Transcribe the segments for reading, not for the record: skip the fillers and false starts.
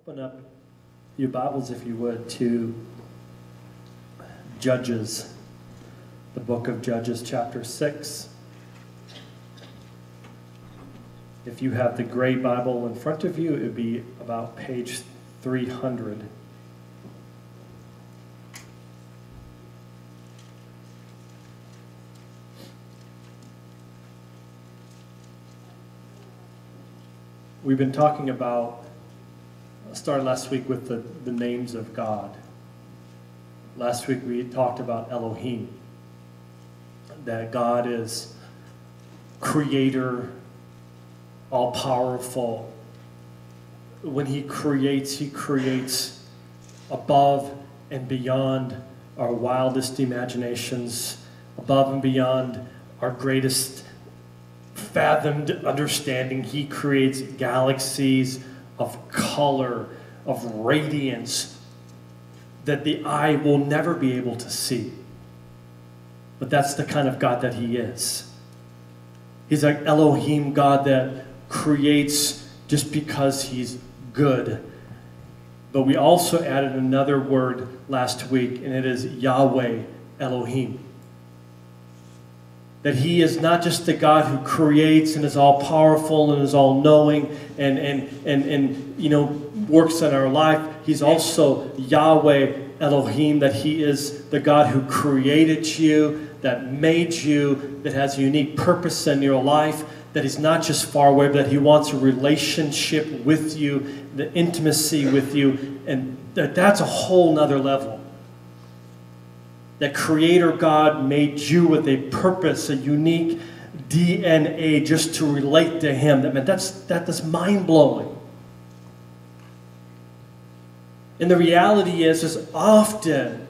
Open up your Bibles, if you would, to Judges, the book of Judges, chapter 6. If you have the gray Bible in front of you, it would be about page 300. We've been talking about, started last week with the names of God. Last week we talked about Elohim, that God is creator, all-powerful. When he creates above and beyond our wildest imaginations, above and beyond our greatest fathomed understanding. He creates galaxies of color, of radiance that the eye will never be able to see. But that's the kind of God that he is. He's like Elohim, God that creates just because he's good. But we also added another word last week, and it is Yahweh Elohim. That he is not just the God who creates and is all-powerful and is all-knowing and you know, works in our life. He's also Yahweh Elohim, that he is the God who created you, that made you, that has a unique purpose in your life, that he's not just far away, but that he wants a relationship with you, the intimacy with you, and that's a whole nother level. That Creator God made you with a purpose, a unique DNA just to relate to him. That's mind-blowing. And the reality is often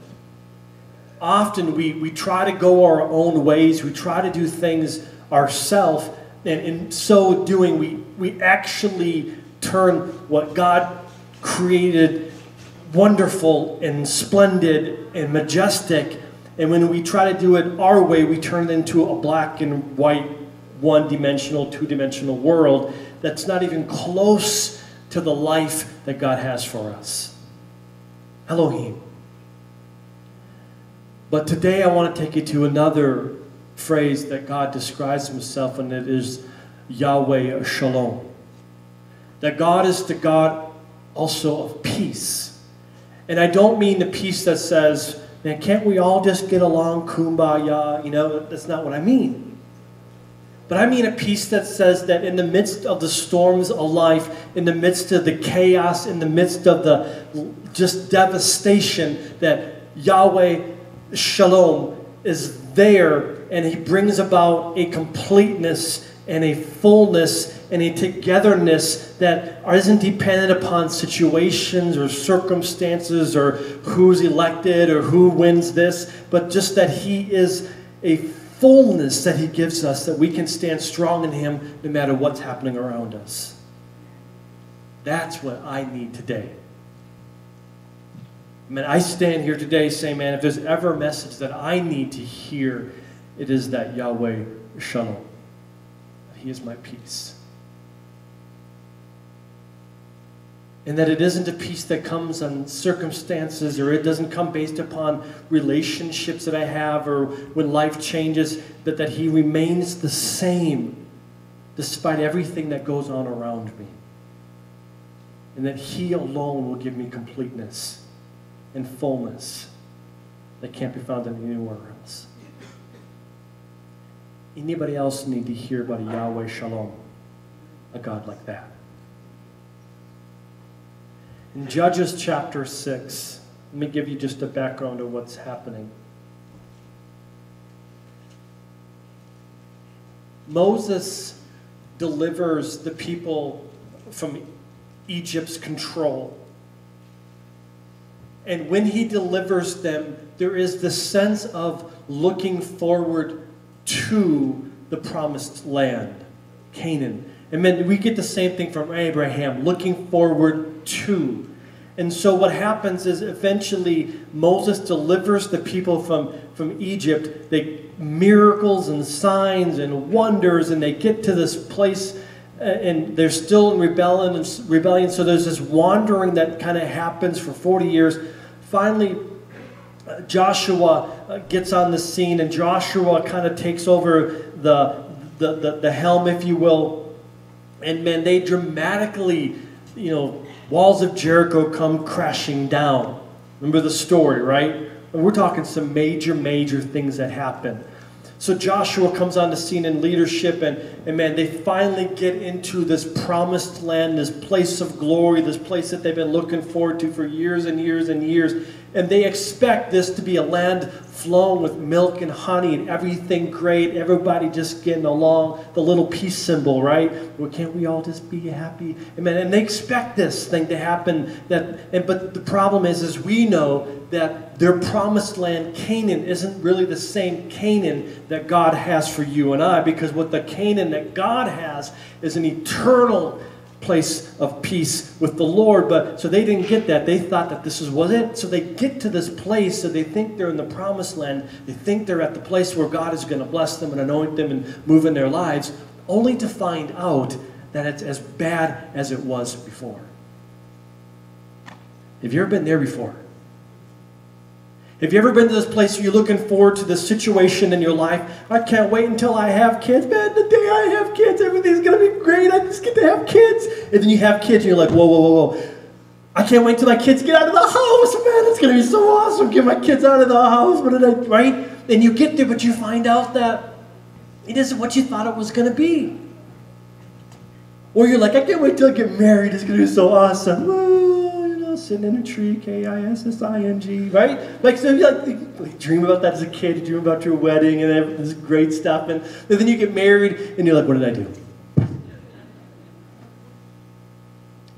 we try to go our own ways. We try to do things ourselves. And in so doing, we actually turn what God created wonderful and splendid and majestic, and when we try to do it our way, we turn it into a black and white, one-dimensional, two-dimensional world that's not even close to the life that God has for us. Elohim. But today I want to take you to another phrase that God describes himself, and it is Yahweh Shalom. That God is the God also of peace. And I don't mean the peace that says, man, can't we all just get along, kumbaya? You know, that's not what I mean. But I mean a peace that says that in the midst of the storms of life, in the midst of the chaos, in the midst of the just devastation, that Yahweh Shalom is there, and he brings about a completeness and a fullness and a togetherness that isn't dependent upon situations or circumstances or who's elected or who wins this, but just that he is a fullness that he gives us, that we can stand strong in him no matter what's happening around us. That's what I need today. I mean, I stand here today saying, man, if there's ever a message that I need to hear, it is that Yahweh Shalom. He is my peace. And that it isn't a peace that comes on circumstances, or it doesn't come based upon relationships that I have or when life changes, but that he remains the same despite everything that goes on around me. And that he alone will give me completeness and fullness that can't be found anywhere else. Anybody else need to hear about a Yahweh Shalom, a God like that? In Judges chapter 6, let me give you just a background of what's happening. Moses delivers the people from Egypt's control. And when he delivers them, there is this sense of looking forward to the promised land, Canaan. And then we get the same thing from Abraham, looking forward to. And so what happens is eventually Moses delivers the people from Egypt. They miracles and signs and wonders, and they get to this place and they're still in rebellion. So there's this wandering that kind of happens for 40 years. Finally, Joshua gets on the scene, and Joshua kind of takes over the helm, if you will. And man, they dramatically, walls of Jericho come crashing down. Remember the story, right? And we're talking some major, major things that happen. So Joshua comes on the scene in leadership, and man, they finally get into this promised land, this place of glory, this place that they've been looking forward to for years and years and years. And they expect this to be a land flowing with milk and honey and everything great, everybody just getting along, the little peace symbol, right? Well, can't we all just be happy? Amen. And they expect this thing to happen. But the problem is we know that their promised land, Canaan, isn't really the same Canaan that God has for you and I, because what the Canaan that God has is an eternal place of peace with the Lord. But so they didn't get that. They thought that this was it. So they get to this place, so they think they're in the promised land. They think they're at the place where God is going to bless them and anoint them and move in their lives, only to find out that it's as bad as it was before. Have you ever been there before? Have you ever been to this place where you're looking forward to this situation in your life? I can't wait until I have kids. Man, the day I have kids, everything's going to be great. I just get to have kids. And then you have kids and you're like, whoa, whoa, whoa, whoa. I can't wait till my kids get out of the house. Man, it's going to be so awesome. Get my kids out of the house. Right? And you get there, but you find out that it isn't what you thought it was going to be. Or you're like, I can't wait till I get married. It's going to be so awesome. Woo. Sitting in a tree, K-I-S-S-I-N-G, right? Like, so you dream about that as a kid, you dream about your wedding and this great stuff, and then you get married and you're like, what did I do?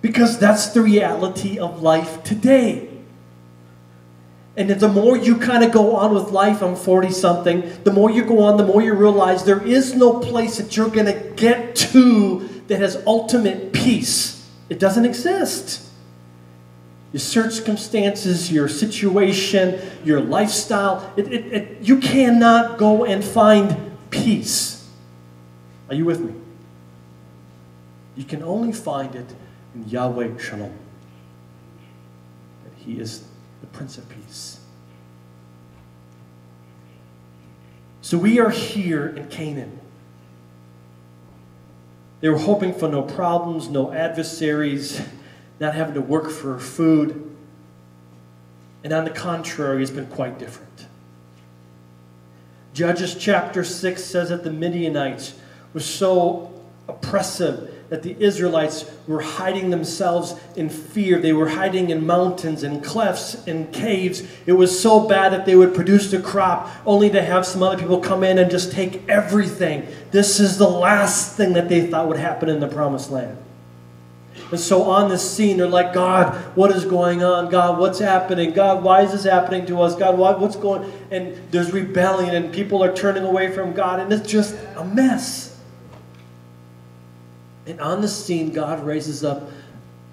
Because that's the reality of life today. And the more you kind of go on with life, I'm 40-something, the more you go on, the more you realize there is no place that you're going to get to that has ultimate peace. It doesn't exist. Your circumstances, your situation, your lifestyle, you cannot go and find peace. Are you with me? You can only find it in Yahweh Shalom. That He is the Prince of Peace. So we are here in Canaan. They were hoping for no problems, no adversaries, not having to work for food. And on the contrary, it's been quite different. Judges chapter 6 says that the Midianites were so oppressive that the Israelites were hiding themselves in fear. They were hiding in mountains and clefts and caves. It was so bad that they would produce the crop only to have some other people come in and just take everything. This is the last thing that they thought would happen in the promised land. And so on the scene, they're like, God, what is going on? God, what's happening? God, why is this happening to us? God, what's going on? And there's rebellion, and people are turning away from God, and it's just a mess. And on the scene, God raises up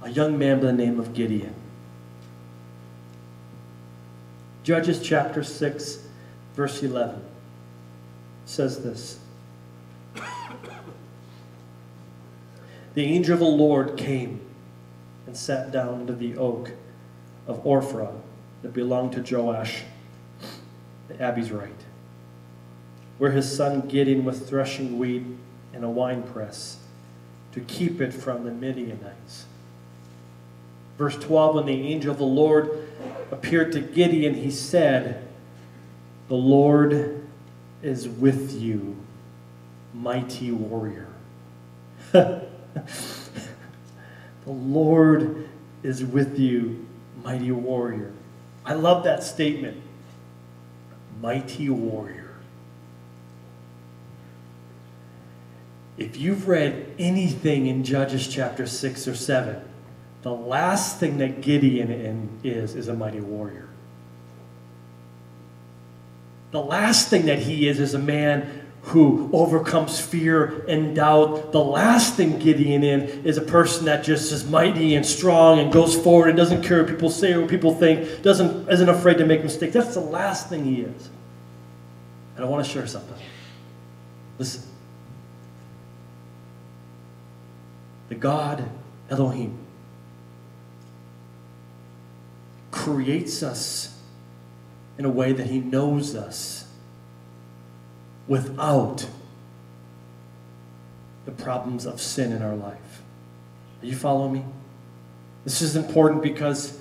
a young man by the name of Gideon. Judges chapter 6, verse 11 says this. The angel of the Lord came and sat down under the oak of Ophrah that belonged to Joash, the Abizrite, where his son Gideon was threshing wheat in a winepress to keep it from the Midianites. Verse 12, when the angel of the Lord appeared to Gideon, he said, "The Lord is with you, mighty warrior." The Lord is with you, mighty warrior. I love that statement. Mighty warrior. If you've read anything in Judges chapter 6 or 7, the last thing that Gideon is a mighty warrior. The last thing that he is a man who overcomes fear and doubt. The last thing Gideon is a person that just is mighty and strong and goes forward and doesn't care what people say or what people think, isn't afraid to make mistakes. That's the last thing he is. And I want to share something. Listen. The God, Elohim, creates us in a way that he knows us without the problems of sin in our life. Are you following me? This is important because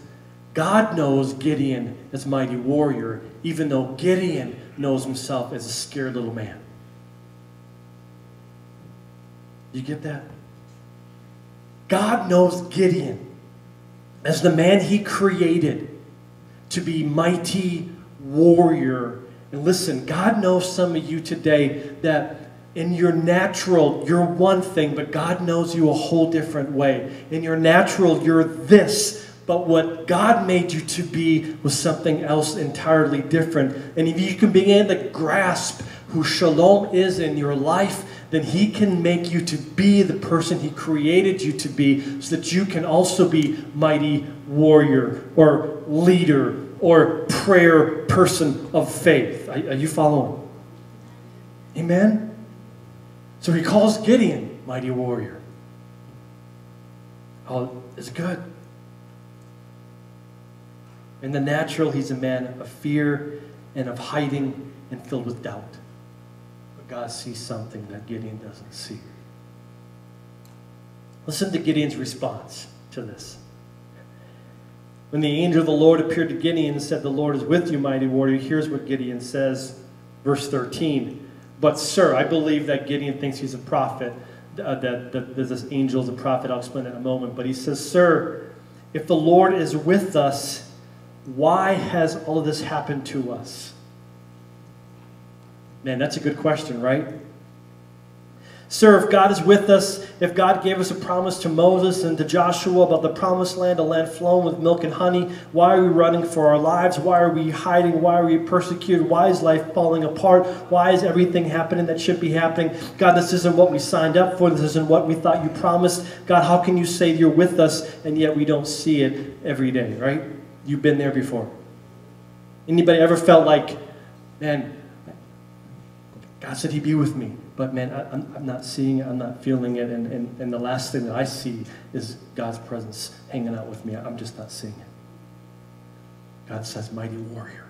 God knows Gideon as mighty warrior, even though Gideon knows himself as a scared little man. You get that? God knows Gideon as the man he created to be mighty warrior. And listen, God knows some of you today that in your natural, you're one thing, but God knows you a whole different way. In your natural, you're this, but what God made you to be was something else entirely different. And if you can begin to grasp who Shalom is in your life, then he can make you to be the person he created you to be, so that you can also be mighty warrior or leader or prayer person of faith. Are you following? Amen? So he calls Gideon mighty warrior. Oh, it's good. In the natural, he's a man of fear and of hiding and filled with doubt. But God sees something that Gideon doesn't see. Listen to Gideon's response to this. When the angel of the Lord appeared to Gideon and said, "The Lord is with you, mighty warrior," here's what Gideon says, verse 13. "But, sir," I believe that Gideon thinks he's a prophet, that this angel is a prophet. I'll explain that in a moment. But he says, "Sir, if the Lord is with us, why has all of this happened to us?" Man, that's a good question, right? "Sir, if God is with us, if God gave us a promise to Moses and to Joshua about the promised land, a land flowing with milk and honey, why are we running for our lives? Why are we hiding? Why are we persecuted? Why is life falling apart? Why is everything happening that should be happening? God, this isn't what we signed up for. This isn't what we thought you promised. God, how can you say you're with us and yet we don't see it every day," right? You've been there before. Anybody ever felt like, man, God said he'd be with me, but man, I'm not seeing it, I'm not feeling it, and the last thing that I see is God's presence hanging out with me. I'm just not seeing it. God says, mighty warrior.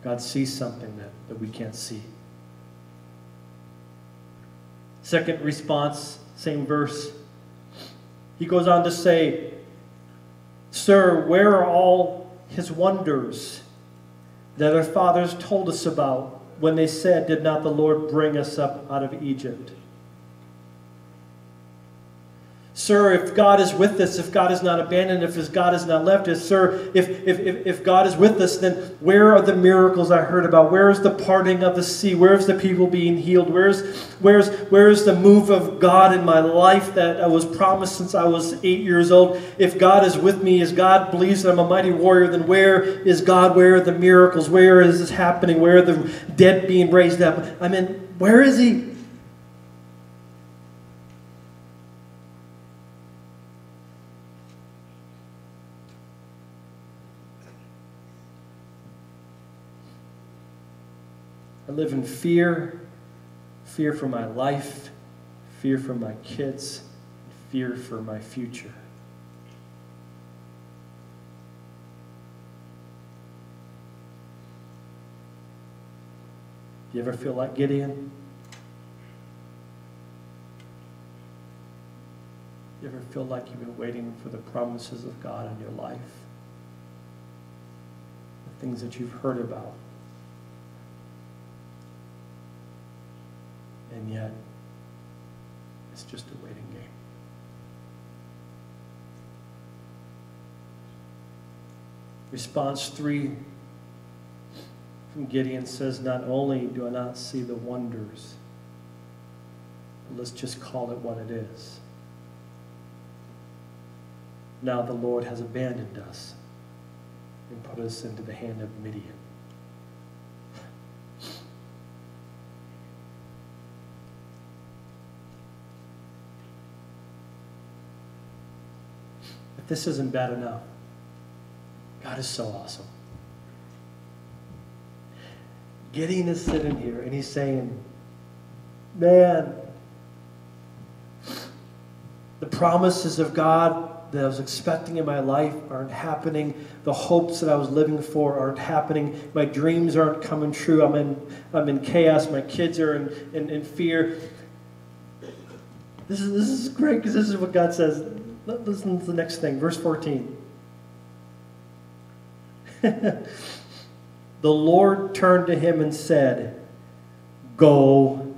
God sees something that we can't see. Second response, same verse. He goes on to say, "Sir, where are all his wonders that our fathers told us about when they said, 'Did not the Lord bring us up out of Egypt?'" Sir, if God is with us, if God has not abandoned, if God has not left us, sir, if God is with us, then where are the miracles I heard about? Where is the parting of the sea? Where is the people being healed? Where is the move of God in my life that I was promised since I was 8 years old? If God is with me, as God believes that I'm a mighty warrior, then where is God? Where are the miracles? Where is this happening? Where are the dead being raised up? I mean, where is he? I live in fear, fear for my life, fear for my kids, fear for my future. Do you ever feel like Gideon? Do you ever feel like you've been waiting for the promises of God in your life? The things that you've heard about. And yet, it's just a waiting game. Response 3 from Gideon says, "Not only do I not see the wonders, but let's just call it what it is. Now the Lord has abandoned us and put us into the hand of Midian." If this isn't bad enough, God is so awesome. Gideon is sitting here and he's saying, man, promises of God that I was expecting in my life aren't happening. The hopes that I was living for aren't happening. My dreams aren't coming true. I'm in chaos. My kids are in fear. This is great because this is what God says. Listen to the next thing. Verse 14. The Lord turned to him and said, "Go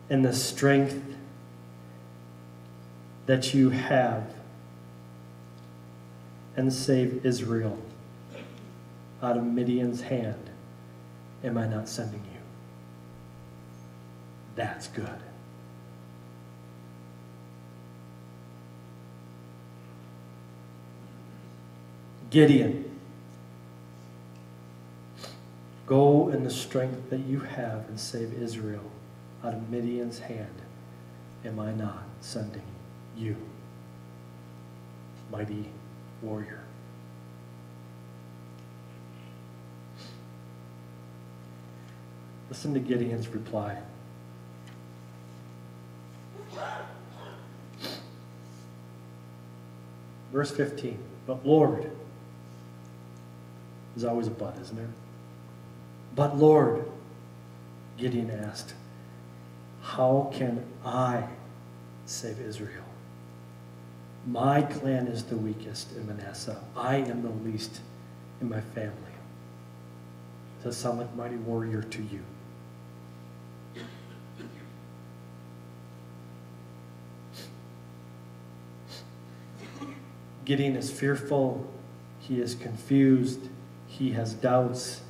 in the strength that you have and save Israel out of Midian's hand. Am I not sending you?" That's good. Gideon, go in the strength that you have and save Israel out of Midian's hand. Am I not sending you, mighty warrior? Listen to Gideon's reply. Verse 15. But Lord, there's always a but, isn't there? But Lord, Gideon asked, how can I save Israel? My clan is the weakest in Manasseh. I am the least in my family. Does that sound like mighty warrior to you? Gideon is fearful. He is confused. He has doubts.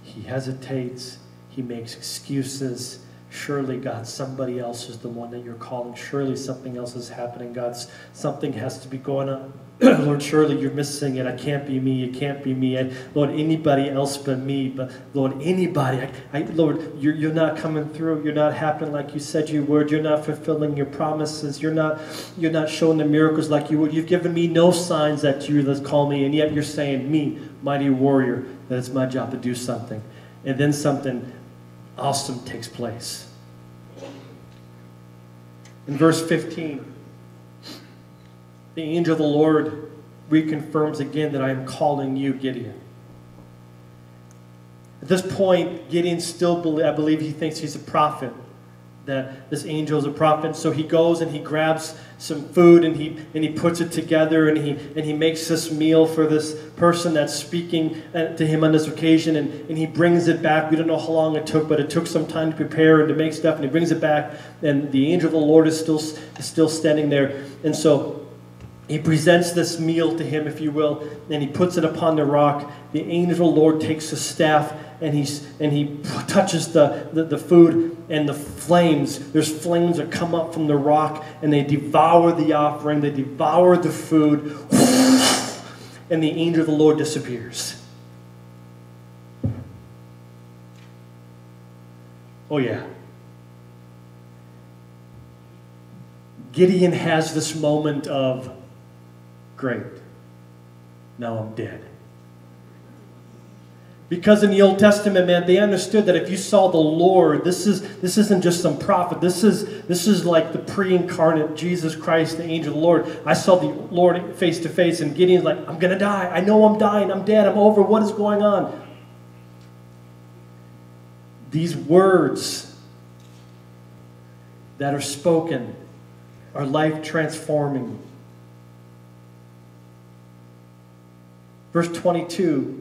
He hesitates. He makes excuses. Surely, God, somebody else is the one that you're calling. Surely something else is happening. God, something has to be going on. Lord, surely you're missing it. I can't be me. It can't be me. Lord, anybody else but me. But Lord, anybody. Lord, you're not coming through. You're not happening like you said you would. You're not fulfilling your promises. You're not showing the miracles like you would. You've given me no signs that you let's call me, and yet you're saying, me, mighty warrior, that it's my job to do something. And then something awesome takes place. In verse 15, the angel of the Lord reconfirms again that I am calling you, Gideon. At this point, Gideon still, I believe he thinks he's a prophet, that this angel is a prophet. So he goes and he grabs some food and he puts it together and he makes this meal for this person that's speaking to him on this occasion, and he brings it back. We don't know how long it took, but it took some time to prepare and to make stuff, and he brings it back, and the angel of the Lord is still standing there. And so he presents this meal to him, if you will, and he puts it upon the rock. The angel of the Lord takes a staff and he touches the food, and the flames, there's flames that come up from the rock, and they devour the offering, they devour the food, and the angel of the Lord disappears. Oh yeah. Gideon has this moment of, great, now I'm dead. Because in the Old Testament, man, they understood that if you saw the Lord, this isn't just some prophet. This is like the pre-incarnate Jesus Christ, the angel of the Lord. I saw the Lord face to face, and Gideon's like, I'm going to die. I know I'm dying. I'm dead. I'm over. What is going on? These words that are spoken are life-transforming. Verse 22,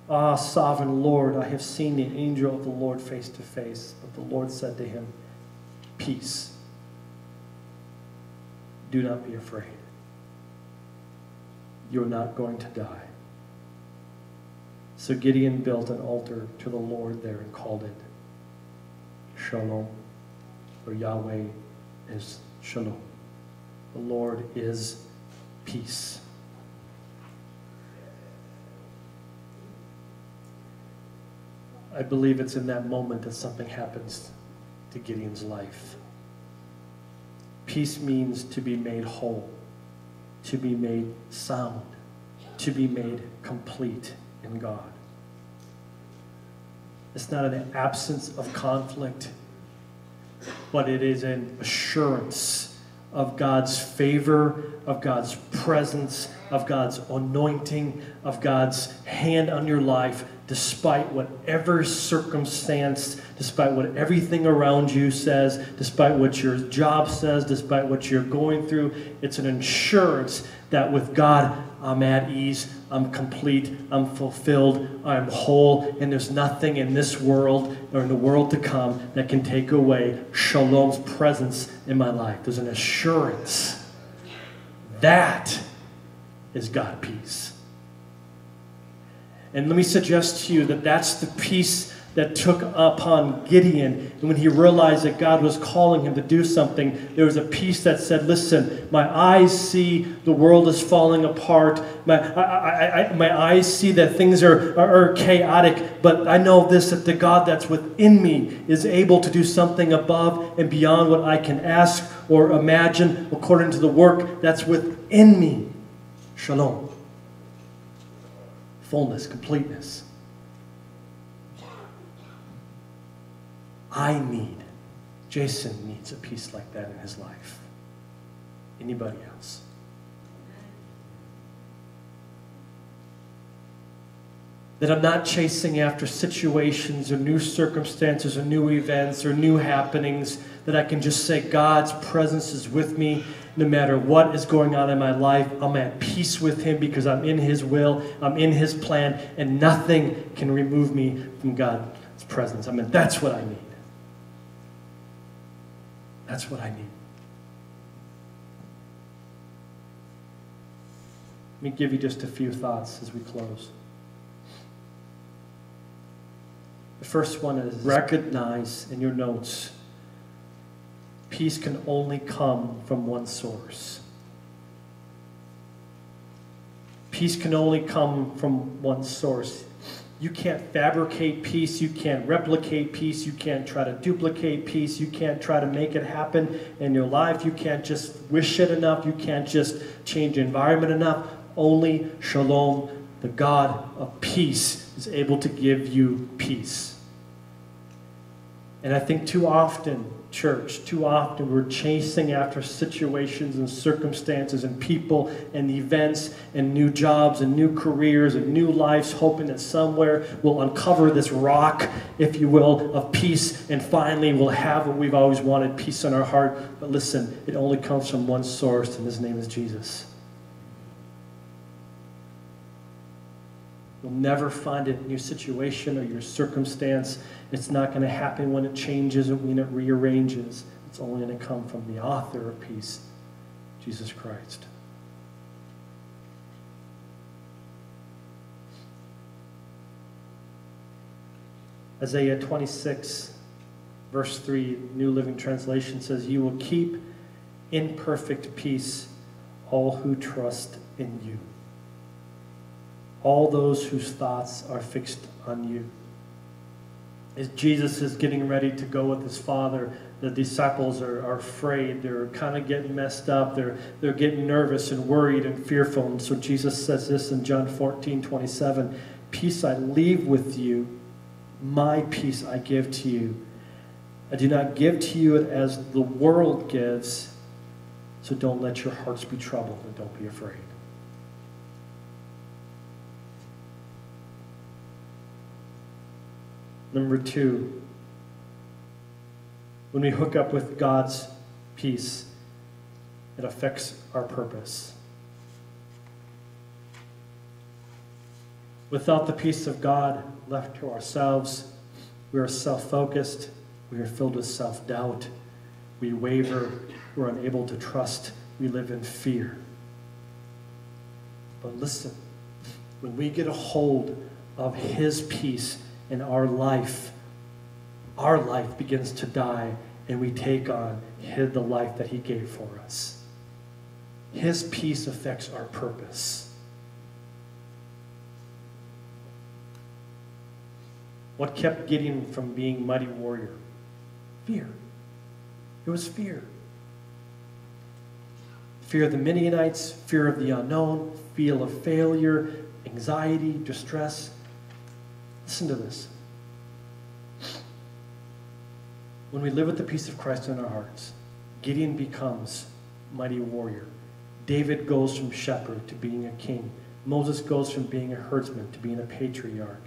Ah, sovereign Lord, I have seen the angel of the Lord face to face. But the Lord said to him, peace. Do not be afraid. You're not going to die. So Gideon built an altar to the Lord there and called it Shalom, or Yahweh is Shalom. The Lord is peace. I believe it's in that moment that something happens to Gideon's life. Peace means to be made whole, to be made sound, to be made complete in God. It's not an absence of conflict, but it is an assurance of God's favor, of God's presence, of God's anointing, of God's hand on your life, despite whatever circumstance, despite what everything around you says, despite what your job says, despite what you're going through. It's an assurance that with God, I'm at ease, I'm complete, I'm fulfilled, I'm whole, and there's nothing in this world or in the world to come that can take away Shalom's presence in my life. There's an assurance. That is God peace. And let me suggest to you that that's the peace that took upon Gideon. And when he realized that God was calling him to do something, there was a peace that said, listen, my eyes see the world is falling apart. My eyes see that things are chaotic. But I know this, that the God that's within me is able to do something above and beyond what I can ask or imagine according to the work that's within me. Shalom. Fullness, completeness. Jason needs a peace like that in his life. Anybody else? That I'm not chasing after situations or new circumstances or new events or new happenings, that I can just say God's presence is with me no matter what is going on in my life. I'm at peace with Him because I'm in His will, I'm in His plan, and nothing can remove me from God's presence. I mean, that's what I need. That's what I need. Let me give you just a few thoughts as we close. The first one is recognize in your notes, peace can only come from one source. Peace can only come from one source. You can't fabricate peace. You can't replicate peace. You can't try to duplicate peace. You can't try to make it happen in your life. You can't just wish it enough. You can't just change the environment enough. Only Shalom, the God of peace, is able to give you peace. And I think too often, church, too often we're chasing after situations and circumstances and people and events and new jobs and new careers and new lives, hoping that somewhere we'll uncover this rock, if you will, of peace, and finally we'll have what we've always wanted, peace in our heart. But listen, it only comes from one source, and His name is Jesus. You'll never find it in your situation or your circumstance. It's not going to happen when it changes or when it rearranges. It's only going to come from the author of peace, Jesus Christ. Isaiah 26, verse 3, New Living Translation says, "You will keep in perfect peace all who trust in you, all those whose thoughts are fixed on you." As Jesus is getting ready to go with His Father, the disciples are afraid. They're kind of getting messed up. They're getting nervous and worried and fearful. And so Jesus says this in John 14:27, "Peace I leave with you, my peace I give to you. I do not give to you as the world gives, so don't let your hearts be troubled and don't be afraid." Number 2, when we hook up with God's peace, it affects our purpose. Without the peace of God left to ourselves, we are self-focused, we are filled with self-doubt, we waver, we're unable to trust, we live in fear. But listen, when we get a hold of His peace in our life begins to die, and we take on the life that He gave for us. His peace affects our purpose. What kept Gideon from being mighty warrior? Fear. It was fear. Fear of the Midianites, fear of the unknown, fear of failure, anxiety, distress. Listen to this. When we live with the peace of Christ in our hearts, Gideon becomes mighty warrior. David goes from shepherd to being a king. Moses goes from being a herdsman to being a patriarch.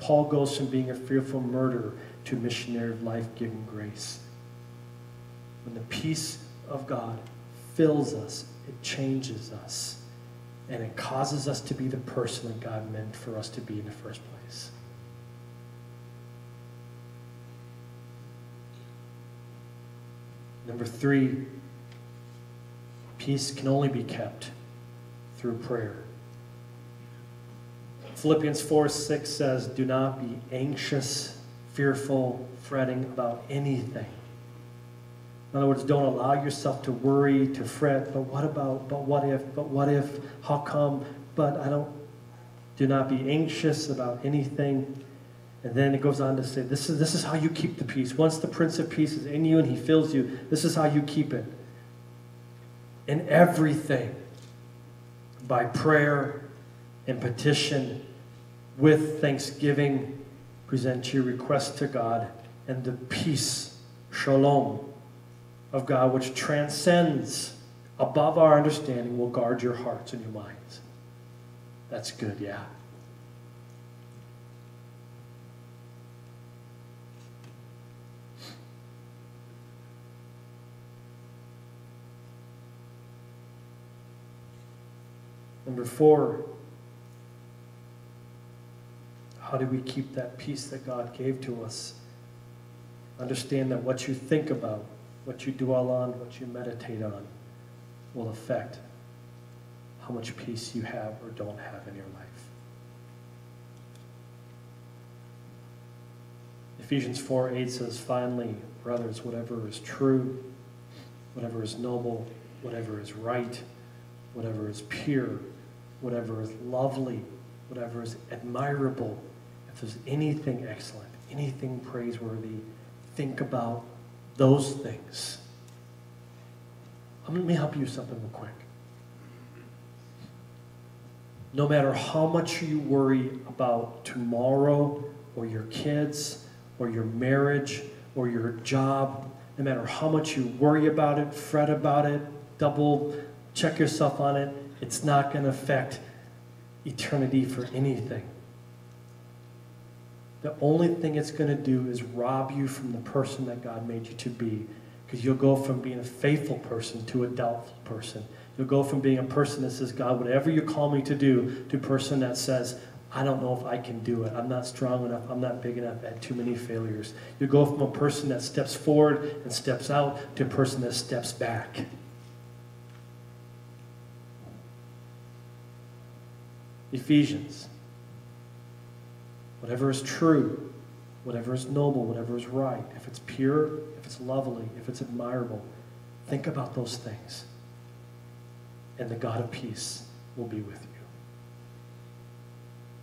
Paul goes from being a fearful murderer to a missionary of life-giving grace. When the peace of God fills us, it changes us, and it causes us to be the person that God meant for us to be in the first place. Number 3, peace can only be kept through prayer. Philippians 4:6 says, do not be anxious, fearful, fretting about anything. In other words, don't allow yourself to worry, to fret, but what about, but what if, how come, do not be anxious about anything. And then it goes on to say, this is how you keep the peace. Once the Prince of Peace is in you and he fills you, this is how you keep it. In everything, by prayer and petition, with thanksgiving, present your request to God, and the peace, Shalom, of God, which transcends above our understanding, will guard your hearts and your minds. That's good, yeah. Number 4, how do we keep that peace that God gave to us? Understand that what you think about, what you dwell on, what you meditate on, will affect how much peace you have or don't have in your life. Ephesians 4:8 says, finally, brothers, whatever is true, whatever is noble, whatever is right, whatever is pure, whatever is lovely, whatever is admirable, if there's anything excellent, anything praiseworthy, think about those things. Let me help you with something real quick. No matter how much you worry about tomorrow or your kids or your marriage or your job, no matter how much you worry about it, fret about it, double check yourself on it, it's not going to affect eternity for anything. The only thing it's going to do is rob you from the person that God made you to be, because you'll go from being a faithful person to a doubtful person. You'll go from being a person that says, God, whatever you call me to do, to a person that says, I don't know if I can do it. I'm not strong enough. I'm not big enough. I had too many failures. You go from a person that steps forward and steps out to a person that steps back. Ephesians. Whatever is true, whatever is noble, whatever is right, if it's pure, if it's lovely, if it's admirable, think about those things. And the God of peace will be with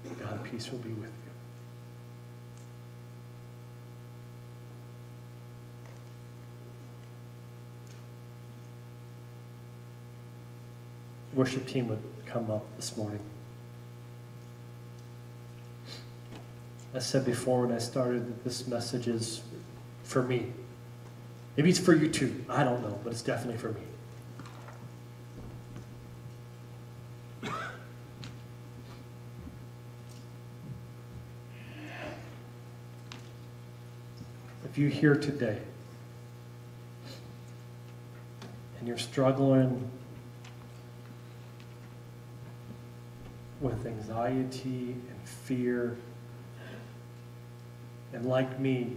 you. The God of peace will be with you. The worship team would come up this morning. I said before when I started that this message is for me. Maybe it's for you too. I don't know, but it's definitely for me. If you're here today and you're struggling with anxiety and fear, and like me,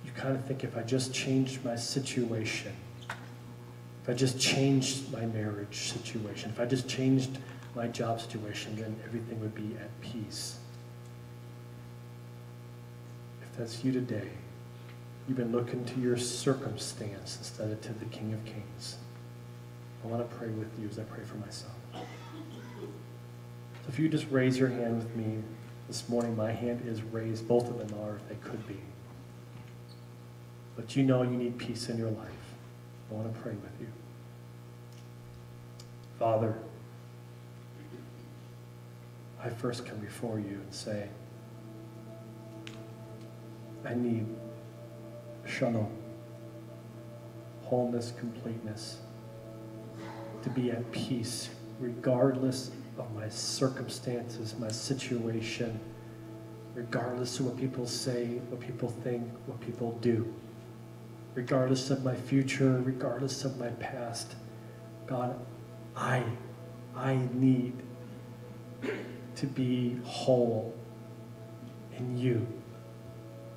you kind of think, if I just changed my situation, if I just changed my marriage situation, if I just changed my job situation, then everything would be at peace. If that's you today, you've been looking to your circumstance instead of to the King of Kings. I want to pray with you as I pray for myself. So if you just raise your hand with me this morning, my hand is raised. Both of them are, if they could be. But you know you need peace in your life. I want to pray with you. Father, I first come before you and say, I need shalom, wholeness, completeness, to be at peace regardless of my circumstances, my situation, regardless of what people say, what people think, what people do, regardless of my future, regardless of my past. God, I need to be whole in you,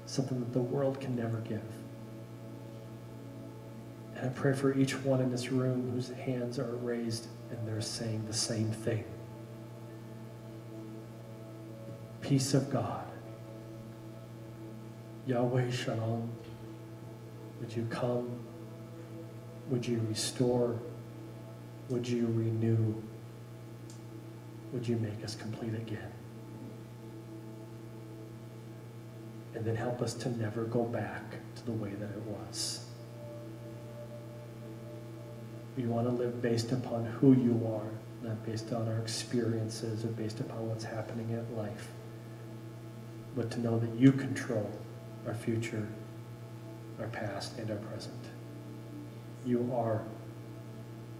something that the world can never give. And I pray for each one in this room whose hands are raised and they're saying the same thing. Peace of God. Yahweh Shalom. Would you come? Would you restore? Would you renew? Would you make us complete again? And then help us to never go back to the way that it was. We want to live based upon who you are, not based on our experiences or based upon what's happening in life, but to know that you control our future, our past, and our present. You are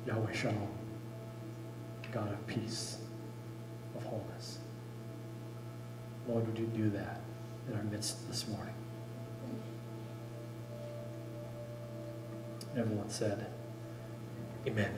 Yahweh Shalom, God of peace, of wholeness. Lord, would you do that in our midst this morning? Everyone said, Amen.